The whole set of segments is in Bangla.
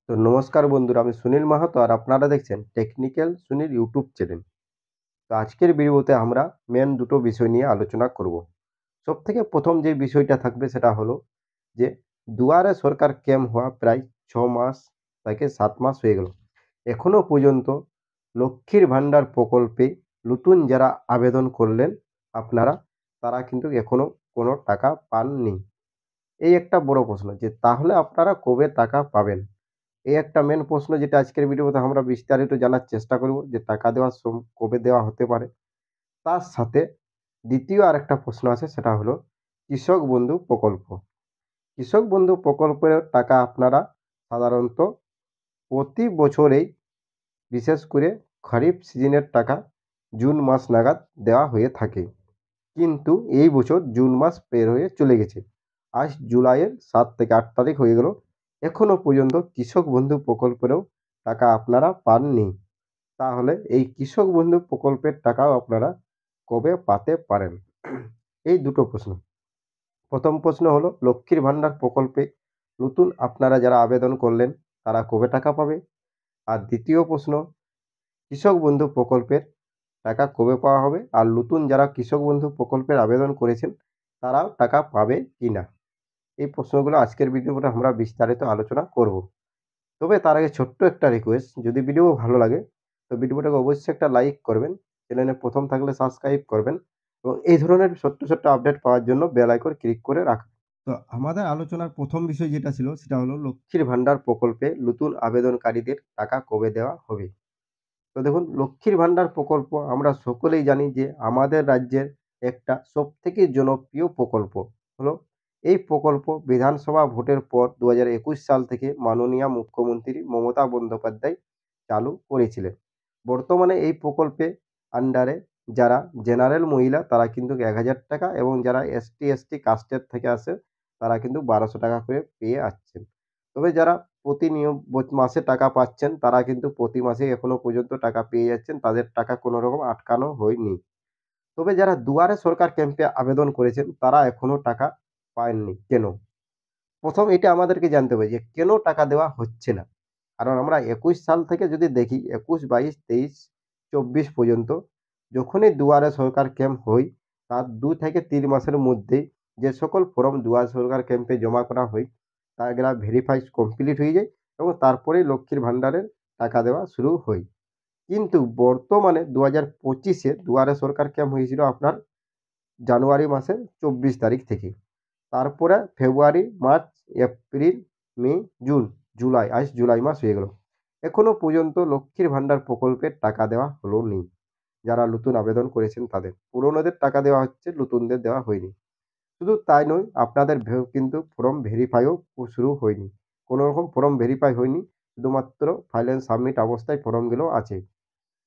তো নমস্কার বন্ধুরা, আমি সুনীল মাহাতো আর আপনারা দেখছেন টেকনিক্যাল সুনীল ইউটিউব চ্যানেল। তো আজকের ভিডিওতে আমরা মেন দুটো বিষয় নিয়ে আলোচনা করব। সবথেকে প্রথম যে বিষয়টা থাকবে সেটা হলো যে দুয়ারে সরকার ক্যাম্প হওয়া প্রায় 6 মাস থেকে 7 মাস হয়ে গেল। এখনো পর্যন্ত লক্ষ্মীর ভাণ্ডার প্রকল্পে নতুন যারা আবেদন করলেন আপনারা, তারা কিন্তু এখনো কোনো টাকা পাননি। এই একটা বড় প্রশ্ন যে তাহলে আপনারা কবে টাকা পাবেন? এই একটা মেন প্রশ্ন যেটা আজকের ভিডিওতে আমরা বিস্তারিত জানার চেষ্টা করব যে টাকা দেওয়ার কবে দেওয়া হতে পারে। তার সাথে দ্বিতীয় আরেকটা প্রশ্ন আছে, সেটা হলো কৃষক বন্ধু প্রকল্প। কৃষক বন্ধু প্রকল্পের টাকা আপনারা সাধারণত প্রতি বছরেই, বিশেষ করে খরিফ সিজনের টাকা জুন মাস নাগাদ দেওয়া হয়ে থাকে। কিন্তু এই বছর জুন মাস পের হয়ে চলে গেছে। আজ জুলাইয়ের 7 থেকে 8 তারিখ হয়ে গেল। এখনো পর্যন্ত কৃষক বন্ধু প্রকল্পেরও টাকা আপনারা পাননি। তাহলে এই কৃষক বন্ধু প্রকল্পের টাকাও আপনারা কবে পাতে পারেন? এই দুটো প্রশ্ন। প্রথম প্রশ্ন হলো লক্ষ্মীর ভাণ্ডার প্রকল্পে নতুন আপনারা যারা আবেদন করলেন তারা কবে টাকা পাবে? আর দ্বিতীয় প্রশ্ন, কৃষক বন্ধু প্রকল্পের টাকা কবে পাওয়া হবে? আর নতুন যারা কৃষক বন্ধু প্রকল্পের আবেদন করেছেন তারাও টাকা পাবে কিনা? এই প্রশ্নগুলো আজকের ভিডিওতে আমরা বিস্তারিত আলোচনা করব। তবে তার আগে ছোট্ট একটা রিকোয়েস্ট, যদি ভিডিও ভালো লাগে তো ভিডিওটাকে অবশ্যই একটা লাইক করবেন, চ্যানেলে প্রথম থাকলে সাবস্ক্রাইব করবেন এবং এই ধরনের ছোট্ট ছোট্ট আপডেট পাওয়ার জন্য বেল আইকন ক্লিক করে রাখবেন। তো আমাদের আলোচনার প্রথম বিষয় যেটা ছিল সেটা হলো লক্ষ্মীর ভাণ্ডার প্রকল্পে নতুন আবেদনকারীদের টাকা কবে দেওয়া হবে। তো দেখুন, লক্ষ্মীর ভাণ্ডার প্রকল্প আমরা সকলেই জানি যে আমাদের রাজ্যের একটা সবথেকে জনপ্রিয় প্রকল্প হলো। এই প্রকল্প বিধানসভা ভোটের পর 2021 সাল থেকে মাননীয় মুখ্যমন্ত্রী মমতা বন্দ্যোপাধ্যায় চালু করেছিলেন। বর্তমানে এই প্রকল্পে আন্ডারে যারা জেনারেল মহিলা তারা কিন্তু 1000 টাকা এবং যারা এসটি এসটি কাস্টের থেকে আসে তারা কিন্তু 1200 টাকা করে পেয়ে আসছেন। তবে যারা প্রতিনিয়ত মাসে টাকা পাচ্ছেন তারা কিন্তু প্রতি মাসেই এখনো পর্যন্ত টাকা পেয়ে যাচ্ছেন। তাদের টাকা কোনো রকম আটকানো হয়নি। তবে যারা দুয়ারে সরকার ক্যাম্পে আবেদন করেছেন তারা এখনো টাকা পাননি। কেন? প্রথম এটা আমাদেরকে জানতে হবে যে কেন টাকা দেওয়া হচ্ছে না? কারণ আমরা 21 সাল থেকে যদি দেখি 21, 22, 23, 24 পর্যন্ত যখনই দুয়ারে সরকার ক্যাম্প হয় তার 2 থেকে 3 মাসের মধ্যেই যে সকল ফর্ম দুয়ারে সরকার ক্যাম্পে জমা করা হয় তাগুলা ভেরিফাই কমপ্লিট হয়ে যায় এবং তারপরেই লক্ষ্মীর ভাণ্ডারের টাকা দেওয়া শুরু হয়। কিন্তু বর্তমানে 2025-এ দুয়ারে সরকার ক্যাম্প হয়েছিল আপনার জানুয়ারি মাসের 24 তারিখ থেকে। তারপরে ফেব্রুয়ারি, মার্চ, এপ্রিল, মে, জুন, জুলাই, আজ জুলাই মাস হয়ে গেল। এখনো পর্যন্ত লক্ষ্মীর ভাণ্ডার প্রকল্পের টাকা দেওয়া হলো নি। যারা নতুন আবেদন করেছেন তাদের। পুরনোদের টাকা দেওয়া হচ্ছে, নতুনদের দেওয়া হয়নি। শুধু তাই নয়, আপনাদের কিন্তু ফর্ম ভেরিফাইও শুরু হয়নি। কোনো রকম ফর্ম ভেরিফাই হয়নি। শুধুমাত্র ফাইল অ্যান্ড সাবমিট অবস্থায় ফর্মগুলো আছে।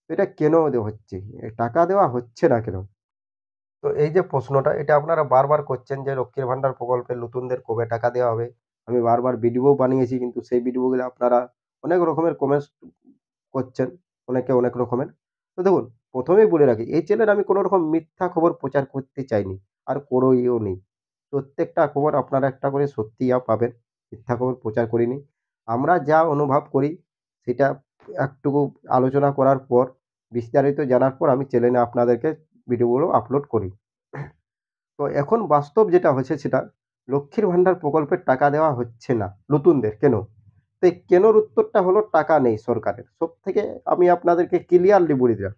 তো এটা কেন হচ্ছে? টাকা দেওয়া হচ্ছে না কেন? তো এই যে প্রশ্নটা এটা আপনারা বারবার করছেন যে লক্ষ্মীর ভাণ্ডার প্রকল্পে নতুনদের কবে টাকা দেওয়া হবে? আমি বারবার ভিডিও বানিয়েছি কিন্তু সেই ভিডিওগুলো আপনারা অনেক রকমের কমেন্টস করছেন, অনেকে অনেক রকমের। তো দেখুন, প্রথমেই বলে রাখি এই চ্যানেলে আমি কোনো রকম মিথ্যা খবর প্রচার করতে চাইনি। আর করিও নি। প্রত্যেকটা খবর আপনারা একটা করে সত্যিই পাবেন। মিথ্যা খবর প্রচার করিনি। আমরা যা অনুভব করি সেটা একটুকু আলোচনা করার পর, বিস্তারিত জানার পর আমি চ্যানেলে আপনাদেরকে ভিডিওগুলো আপলোড করি। তো এখন বাস্তব যেটা হচ্ছে সেটা লক্ষ্মীর ভাণ্ডার প্রকল্পের টাকা দেওয়া হচ্ছে না নতুনদের কেন? তো এই কেনর উত্তরটা হলো টাকা নেই সরকারের। সবথেকে আমি আপনাদেরকে ক্লিয়ারলি বলে দিলাম।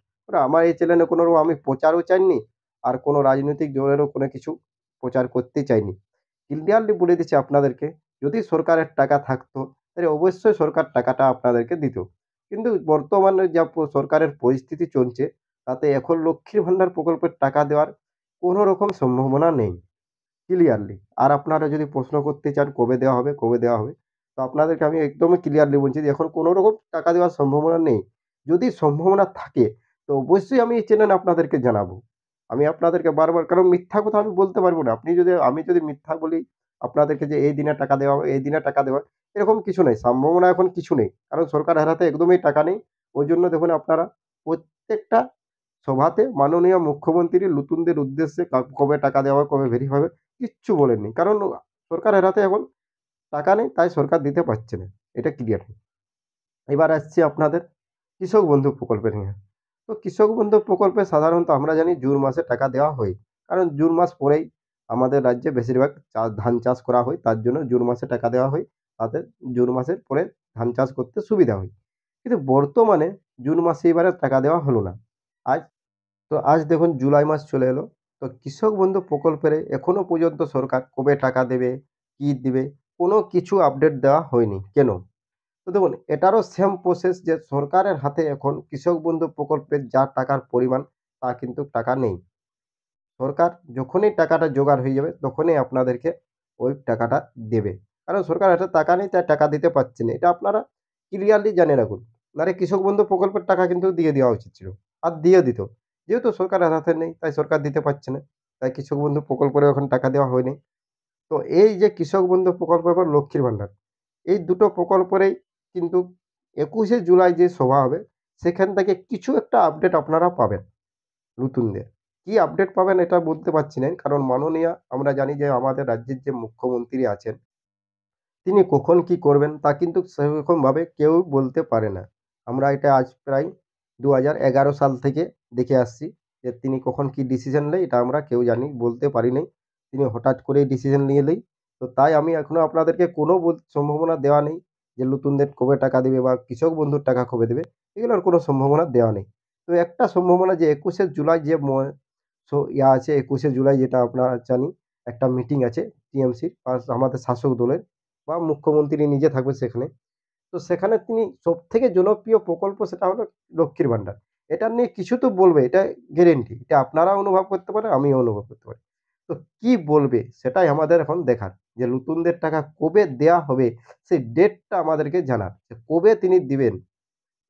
আমার এই চ্যানেলে কোনো রকম আমি প্রচারও চাইনি আর কোনো রাজনৈতিক দলেরও কোনো কিছু প্রচার করতে চাইনি। ক্লিয়ারলি বলে দিচ্ছি আপনাদেরকে, যদি সরকারের টাকা থাকতো তাহলে অবশ্যই সরকার টাকাটা আপনাদেরকে দিত। কিন্তু বর্তমানে যা সরকারের পরিস্থিতি চলছে তাতে এখন লক্ষ্মীর ভাণ্ডার প্রকল্পের টাকা দেওয়ার কোনো রকম সম্ভাবনা নেই ক্লিয়ারলি। আর আপনারা যদি প্রশ্ন করতে চান কবে দেওয়া হবে, কবে দেওয়া হবে? তো আপনাদেরকে আমি একদমই ক্লিয়ারলি বলছি যে এখন কোনো রকম টাকা দেওয়ার সম্ভাবনা নেই। যদি সম্ভাবনা থাকে তো অবশ্যই আমি এই চ্যানেলে আপনাদেরকে জানাবো। আমি আপনাদেরকে বারবার, কারণ মিথ্যা কথা আমি বলতে পারব না। আমি যদি মিথ্যা বলি আপনাদেরকে যে এই দিনে টাকা দেওয়া হবে, এই দিনে টাকা দেওয়া হবে, এরকম কিছু নেই। সম্ভাবনা এখন কিছু নেই। কারণ সরকারের হাতে একদমই টাকা নেই। ওইজন্য দেখুন আপনারা প্রত্যেকটা সভাতে মাননীয় মুখ্যমন্ত্রী নতুনদের উদ্দেশ্যে কবে টাকা দেওয়া হবে, কবে ভেরিফাই হবে কিচ্ছু বলেননি। কারণ সরকারের হাতে এখন টাকা নেই তাই সরকার দিতে পারছে না। এটা ক্লিয়ার। এবার আসছি আপনাদের কৃষক বন্ধু প্রকল্পের নিয়ে। তো কৃষক বন্ধু প্রকল্পে সাধারণত আমরা জানি জুন মাসে টাকা দেওয়া হয়। কারণ জুন মাস পরেই আমাদের রাজ্যে বেশিরভাগ ধান চাষ করা হয়। তার জন্য জুন মাসে টাকা দেওয়া হয়। তাতে জুন মাসের পরে ধান চাষ করতে সুবিধা হয়। কিন্তু বর্তমানে জুন মাসে এবারে টাকা দেওয়া হলো না। আজ আজ দেখুন জুলাই মাস চলে এলো। তো কৃষক বন্ধু প্রকল্পের এখনো পর্যন্ত সরকার কবে টাকা দেবে, কি দিবে, কোনো কিছু আপডেট দেওয়া হয়নি। কেন? তো দেখুন এটারও সেম প্রসেস যে সরকারের হাতে এখন কৃষক বন্ধু প্রকল্পের যা টাকার পরিমাণ তা কিন্তু টাকা নেই। সরকার যখনই টাকাটা জোগাড় হয়ে যাবে তখনই আপনাদেরকে ওই টাকাটা দেবে। কারণ সরকারের হাতে টাকা নেই তাই টাকা দিতে পারছে না। এটা আপনারা ক্লিয়ারলি জেনে রাখুন। নাহলে কৃষক বন্ধু প্রকল্পের টাকা কিন্তু দিয়ে দেওয়া উচিত ছিল। আর দিয়ে দিত। যেহেতু সরকারের হাতে নেই তাই সরকার দিতে পারছে না। তাই কৃষক বন্ধু প্রকল্পেরও এখন টাকা দেওয়া হয়নি। তো এই যে কৃষক বন্ধু প্রকল্প এবং লক্ষ্মীর ভান্ডার এই দুটো প্রকল্পেরই কিন্তু ২১শে জুলাই যে সভা হবে সেখান থেকে কিছু একটা আপডেট আপনারা পাবেন নতুনদের। কি আপডেট পাবেন এটা বলতে পারছি না। কারণ মাননীয় আমরা জানি যে আমাদের রাজ্যের যে মুখ্যমন্ত্রী আছেন তিনি কখন কি করবেন তা কিন্তু সেরকমভাবে কেউ বলতে পারে না। আমরা এটা আজ প্রায় ২০১১ সাল থেকে দেখে আসছি যে তিনি কখন কি ডিসিশন নেয় এটা আমরা কেউ বলতে পারি নাই। তিনি হঠাৎ করেই ডিসিশন নিয়ে নেয়। তো তাই আমি এখনো আপনাদেরকে কোনো সম্ভাবনা দেওয়া নেই যে নতুনদের কবে টাকা দিবে বা কৃষক বন্ধুর টাকা কবে দেবে, এগুলোর কোনো সম্ভাবনা দেওয়া নেই। তো একটা সম্ভাবনা যে ২১শে জুলাই যে আছে ২১শে জুলাই যেটা আপনারা জানি একটা মিটিং আছে টিএমসির আমাদের শাসক দলের বা মুখ্যমন্ত্রী নিজে থাকবে সেখানে। তো সেখানে তিনি সবথেকে জনপ্রিয় প্রকল্প সেটা হলো লক্ষ্মীর ভান্ডার। এটা নিয়ে কিছু তো বলবে এটা গ্যারান্টি। এটা আপনারাও অনুভব করতে পারেন, আমিও অনুভব করতে পারি। তো কি বলবে সেটাই আমাদের এখন দেখার। যে নতুনদের টাকা কবে দেয়া হবে সেই ডেটটা আমাদেরকে জানার। যে কবে তিনি দিবেন,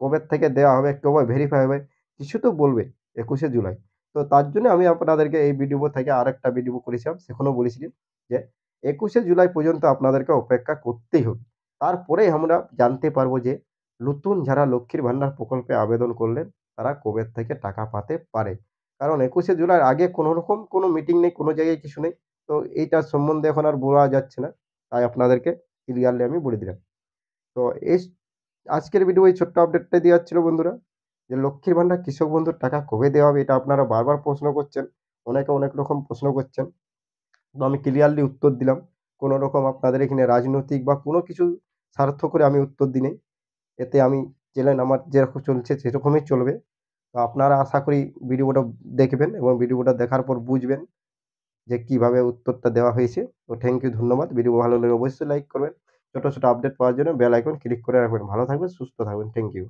কবে থেকে দেওয়া হবে, কবে ভেরিফাই হবে কিছু তো বলবে ২১শে জুলাই। তো তার জন্য আমি আপনাদেরকে এই ভিডিও থেকে আরেকটা ভিডিও করেছিলাম। সেখানেও বলেছিলাম যে ২১শে জুলাই পর্যন্ত আপনাদেরকে অপেক্ষা করতেই হবে। তারপরেই আমরা জানতে পারবো যে নতুন যারা লক্ষ্মীর ভান্ডার প্রকল্পে আবেদন করলেন তারা কবে থেকে টাকা পাতে পারে। কারণ ২১শে জুলাইয়ের আগে কোনরকম কোনো মিটিং নেই, কোনো জায়গায় কিছু নেই। তো এইটার সম্বন্ধে এখন আর বলা যাচ্ছে না। তাই আপনাদেরকে ক্লিয়ারলি আমি বলে দিলাম। তো এই আজকের ভিডিও এই ছোট্ট আপডেটটা দেওয়ার ছিল বন্ধুরা। যে লক্ষ্মীর ভান্ডার কৃষক বন্ধুর টাকা কবে দেওয়া হবে এটা আপনারা বারবার প্রশ্ন করছেন। অনেকে অনেক রকম প্রশ্ন করছেন। তো আমি ক্লিয়ারলি উত্তর দিলাম। কোন রকম আপনাদের এখানে রাজনৈতিক বা কোনো কিছু স্বার্থ করে আমি উত্তর দিই নাই। এতে আমি চ্যানেল আমার যেরকম চলছে সেরকমই চলবে। তো আপনারা আশা করি ভিডিওটা দেখবেন এবং ভিডিওটা দেখার পর বুঝবেন যে কিভাবে উত্তরটা দেওয়া হয়েছে। তো থ্যাংক ইউ ধন্যবাদ। ভিডিও ভালো লাগলে অবশ্যই লাইক করবেন। ছোট, ছোট আপডেট পাওয়ার জন্য বেল আইকন ক্লিক করে রাখবেন। ভালো থাকবেন, সুস্থ থাকবেন। Thank you.